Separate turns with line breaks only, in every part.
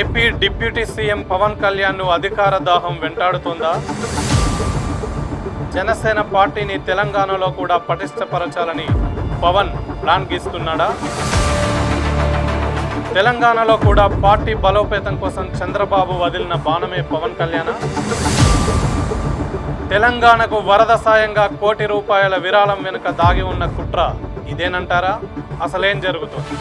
AP deputy CM Pawan కళ్యాణ్ను అధికార దాహం వెంటాడుతోందా? జనసేన పార్టీని తెలంగాణలో కూడా పటిష్టపరచాలని పవన్ ప్లాన్ గీస్తున్నాడా? తెలంగాణలో కూడా పార్టీ బలోపేతం కోసం చంద్రబాబు వదిలిన బాణమే పవన్ కళ్యాణ్. తెలంగాణకు వరద సాయంగా ₹1 కోటి విరాళం వెనుక దాగి ఉన్న కుట్ర ఇదేనంటారా? అసలేం జరుగుతుంది?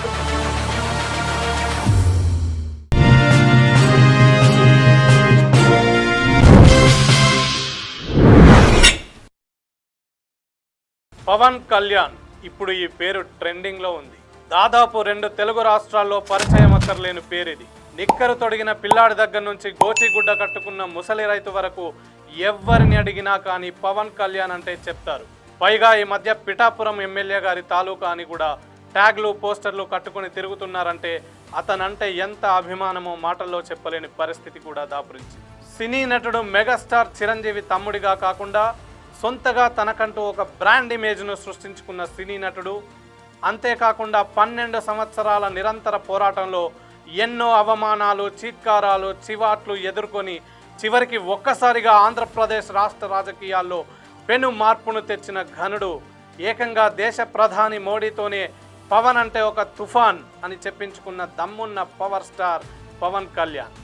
పవన్ కళ్యాణ్ ఇప్పుడు ఈ పేరు ట్రెండింగ్లో ఉంది. దాదాపు 2 తెలుగు రాష్ట్రాల్లో పరిచయం అక్కర్లేని పేరిది. నిక్కరు తొడిగిన పిల్లాడి దగ్గర నుంచి గోచిగుడ్డ కట్టుకున్న ముసలి రైతు వరకు ఎవరిని అడిగినా కానీ పవన్ కళ్యాణ్ అంటే చెప్తారు. పైగా ఈ మధ్య పిఠాపురం ఎమ్మెల్యే గారి తాలూకా అని కూడా ట్యాగ్లు పోస్టర్లు కట్టుకుని తిరుగుతున్నారంటే అతనంటే ఎంత అభిమానమో మాటల్లో చెప్పలేని పరిస్థితి కూడా దాపురించింది. సినీ నటుడు మెగాస్టార్ చిరంజీవి తమ్ముడిగా కాకుండా సొంతగా తనకంటూ ఒక బ్రాండ్ ఇమేజ్ను సృష్టించుకున్న సినీ నటుడు, అంతేకాకుండా 12 సంవత్సరాల నిరంతర పోరాటంలో ఎన్నో అవమానాలు, చీత్కారాలు, చివాట్లు ఎదుర్కొని చివరికి ఒక్కసారిగా ఆంధ్రప్రదేశ్ రాష్ట్ర రాజకీయాల్లో పెను మార్పును తెచ్చిన ఘనుడు, ఏకంగా దేశ ప్రధాని మోడీతోనే పవన్ అంటే ఒక తుఫాన్ అని చెప్పించుకున్న దమ్మున్న పవర్ స్టార్ పవన్ కళ్యాణ్.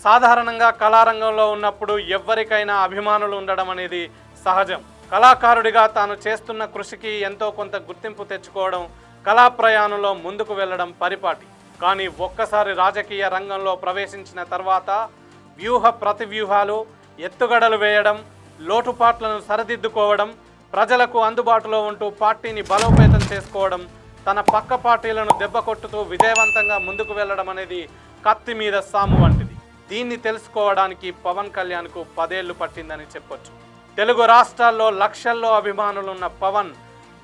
సాధారణంగా కళారంగంలో ఉన్నప్పుడు ఎవరికైనా అభిమానులు ఉండడం అనేది సహజం. కళాకారుడిగా తాను చేస్తున్న కృషికి ఎంతో కొంత గుర్తింపు తెచ్చుకోవడం, కళా ప్రయాణంలో ముందుకు వెళ్ళడం పరిపాటి. కానీ ఒక్కసారి రాజకీయ రంగంలో ప్రవేశించిన తర్వాత వ్యూహ ప్రతివ్యూహాలు, ఎత్తుగడలు వేయడం, లోటుపాట్లను సరిదిద్దుకోవడం, ప్రజలకు అందుబాటులో ఉంటూ పార్టీని బలోపేతం చేసుకోవడం, తన పక్క పార్టీలను దెబ్బకొట్టుతూ విజయవంతంగా ముందుకు వెళ్ళడం అనేది కత్తి మీద సాము వంటిది. దీన్ని తెలుసుకోవడానికి పవన్ కళ్యాణ్కు 10 ఏళ్లు పట్టిందని చెప్పొచ్చు. తెలుగు రాష్ట్రాల్లో లక్షల్లో అభిమానులున్న పవన్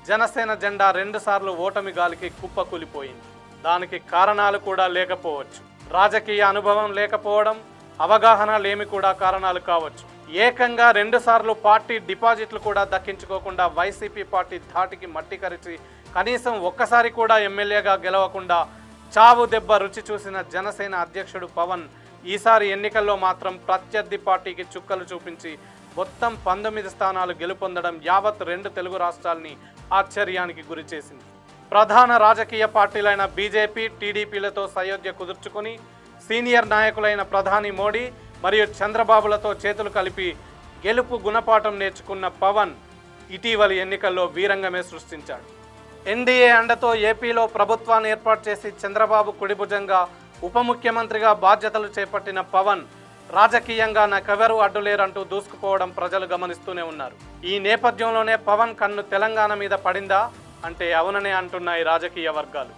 జనసేన జెండా 2 సార్లు ఓటమి గాలికి కుప్పకూలిపోయింది. దానికి కారణాలు కూడా లేకపోవచ్చు. రాజకీయ అనుభవం లేకపోవడం, అవగాహన లేమి కూడా కారణాలు కావచ్చు. ఏకంగా 2 సార్లు పార్టీ డిపాజిట్లు కూడా దక్కించుకోకుండా వైసీపీ పార్టీ ధాటికి మట్టి కరిచి కనీసం ఒక్కసారి కూడా ఎమ్మెల్యేగా గెలవకుండా చావు దెబ్బ రుచి చూసిన జనసేన అధ్యక్షుడు పవన్ ఈసారి ఎన్నికల్లో మాత్రం ప్రత్యర్థి పార్టీకి చుక్కలు చూపించి మొత్తం 19 స్థానాలు గెలుపొందడం యావత్ 2 తెలుగు రాష్ట్రాల్ని ఆశ్చర్యానికి గురిచేసింది. ప్రధాన రాజకీయ పార్టీలైన బీజేపీ, టీడీపీలతో సయోధ్య కుదుర్చుకుని సీనియర్ నాయకులైన ప్రధాని మోడీ మరియు చంద్రబాబులతో చేతులు కలిపి గెలుపు గుణపాఠం నేర్చుకున్న పవన్ ఇటీవలి ఎన్నికల్లో వీరంగమే సృష్టించాడు. ఎన్డీఏ అండతో ఏపీలో ప్రభుత్వాన్ని ఏర్పాటు చేసి చంద్రబాబు కుడిభుజంగా ఉప ముఖ్యమంత్రిగా బాధ్యతలు చేపట్టిన పవన్ రాజకీయంగా నాకెవరూ అడ్డులేరంటూ దూసుకుపోవడం ప్రజలు గమనిస్తూనే ఉన్నారు. ఈ నేపథ్యంలోనే పవన్ కన్ను తెలంగాణ మీద పడిందా అంటే అవుననే అంటున్నాయి రాజకీయ వర్గాలు.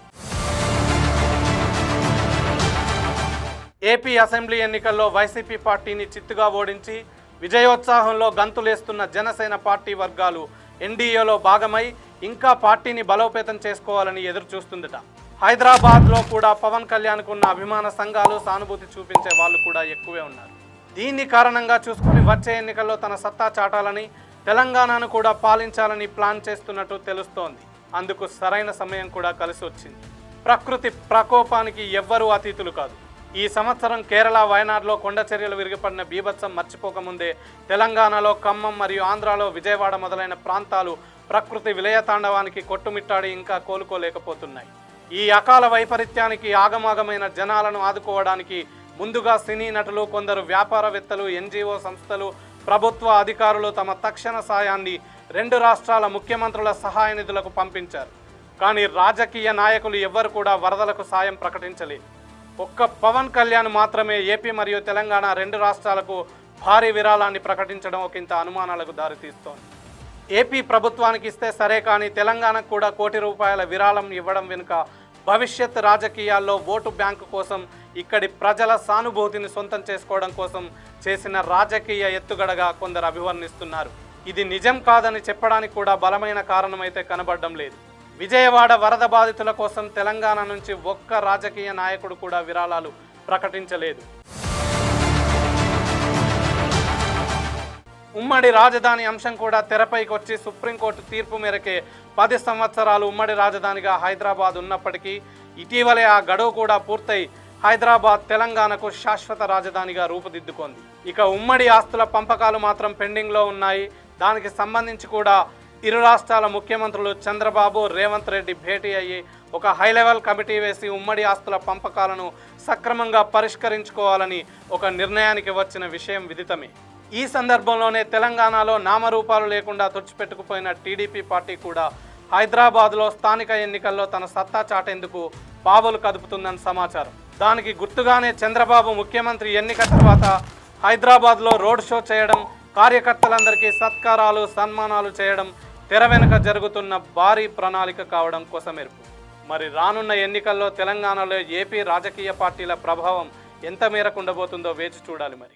ఏపీ అసెంబ్లీ ఎన్నికల్లో వైసీపీ పార్టీని చిత్తుగా ఓడించి విజయోత్సాహంలో గంతులేస్తున్న జనసేన పార్టీ వర్గాలు ఎన్డీఏలో భాగమై ఇంకా పార్టీని బలోపేతం చేసుకోవాలని ఎదురు చూస్తుందట. హైదరాబాద్లో కూడా పవన్ కళ్యాణ్కు ఉన్న అభిమాన సంఘాలు, సానుభూతి చూపించే వాళ్ళు కూడా ఎక్కువే ఉన్నారు. దీన్ని కారణంగా చూసుకుని వచ్చే ఎన్నికల్లో తన సత్తా చాటాలని, తెలంగాణను కూడా పాలించాలని ప్లాన్ చేస్తున్నట్టు తెలుస్తోంది. అందుకు సరైన సమయం కూడా కలిసి వచ్చింది. ప్రకృతి ప్రకోపానికి ఎవ్వరూ అతీతులు కాదు. ఈ సంవత్సరం కేరళ, వయనాడ్లో కొండ చర్యలు విరిగిపడిన బీభత్సం మర్చిపోకముందే తెలంగాణలో ఖమ్మం మరియు ఆంధ్రాలో విజయవాడ మొదలైన ప్రాంతాలు ప్రకృతి విలయతాండవానికి కొట్టుమిట్టాడి ఇంకా కోలుకోలేకపోతున్నాయి. ఈ అకాల వైపరీత్యానికి ఆగమాగమైన జనాలను ఆదుకోవడానికి ముందుగా సినీ నటులు, కొందరు వ్యాపారవేత్తలు, ఎన్జిఓ సంస్థలు, ప్రభుత్వ అధికారులు తమ తక్షణ సాయాన్ని 2 రాష్ట్రాల ముఖ్యమంత్రుల సహాయ నిధులకు పంపించారు. కానీ రాజకీయ నాయకులు ఎవ్వరు కూడా వరదలకు సాయం ప్రకటించలేదు. ఒక్క పవన్ కళ్యాణ్ మాత్రమే ఏపీ మరియు తెలంగాణ 2 రాష్ట్రాలకు భారీ విరాళాన్ని ప్రకటించడం ఒకంత అనుమానాలకు దారితీస్తోంది. ఏపీ ప్రభుత్వానికి ఇస్తే సరే కానీ తెలంగాణకు కూడా ₹1 కోటి విరాళం ఇవ్వడం వెనుక భవిష్యత్ రాజకీయాల్లో ఓటు బ్యాంకు కోసం, ఇక్కడి ప్రజల సానుభూతిని సొంతం చేసుకోవడం కోసం చేసిన రాజకీయ ఎత్తుగడగా కొందరు అభివర్ణిస్తున్నారు. ఇది నిజం కాదని చెప్పడానికి కూడా బలమైన కారణమైతే కనబడడం లేదు. విజయవాడ వరద బాధితుల కోసం తెలంగాణ నుంచి ఒక్క రాజకీయ నాయకుడు కూడా విరాళాలు ప్రకటించలేదు. ఉమ్మడి రాజధాని అంశం కూడా తెరపైకి వచ్చి సుప్రీంకోర్టు తీర్పు మేరకే 10 సంవత్సరాలు ఉమ్మడి రాజధానిగా హైదరాబాద్ ఉన్నప్పటికీ ఇటీవలే ఆ గడువు కూడా పూర్తయి హైదరాబాద్ తెలంగాణకు శాశ్వత రాజధానిగా రూపుదిద్దుకుంది. ఇక ఉమ్మడి ఆస్తుల పంపకాలు మాత్రం పెండింగ్లో ఉన్నాయి. దానికి సంబంధించి కూడా ఇరు రాష్ట్రాల ముఖ్యమంత్రులు చంద్రబాబు, రేవంత్ రెడ్డి భేటీ అయ్యి ఒక హై లెవెల్ కమిటీ వేసి ఉమ్మడి ఆస్తుల పంపకాలను సక్రమంగా పరిష్కరించుకోవాలని ఒక నిర్ణయానికి వచ్చిన విషయం విదితమే. ఈ సందర్భంలోనే తెలంగాణలో నామరూపాలు లేకుండా తుడిచిపెట్టుకుపోయిన టీడీపీ పార్టీ కూడా హైదరాబాద్లో స్థానిక ఎన్నికల్లో తన సత్తా చాటేందుకు పావులు కదుపుతుందని సమాచారం. దానికి గుర్తుగానే చంద్రబాబు ముఖ్యమంత్రి ఎన్నిక తర్వాత హైదరాబాద్లో రోడ్ షో చేయడం, కార్యకర్తలందరికీ సత్కారాలు, సన్మానాలు చేయడం తెర వెనుక జరుగుతున్న భారీ ప్రణాళిక కావడం కొసమెరుపు. మరి రానున్న ఎన్నికల్లో తెలంగాణలో ఏపీ రాజకీయ పార్టీల ప్రభావం ఎంత మేరకు ఉండబోతుందో వేచి చూడాలి మరి.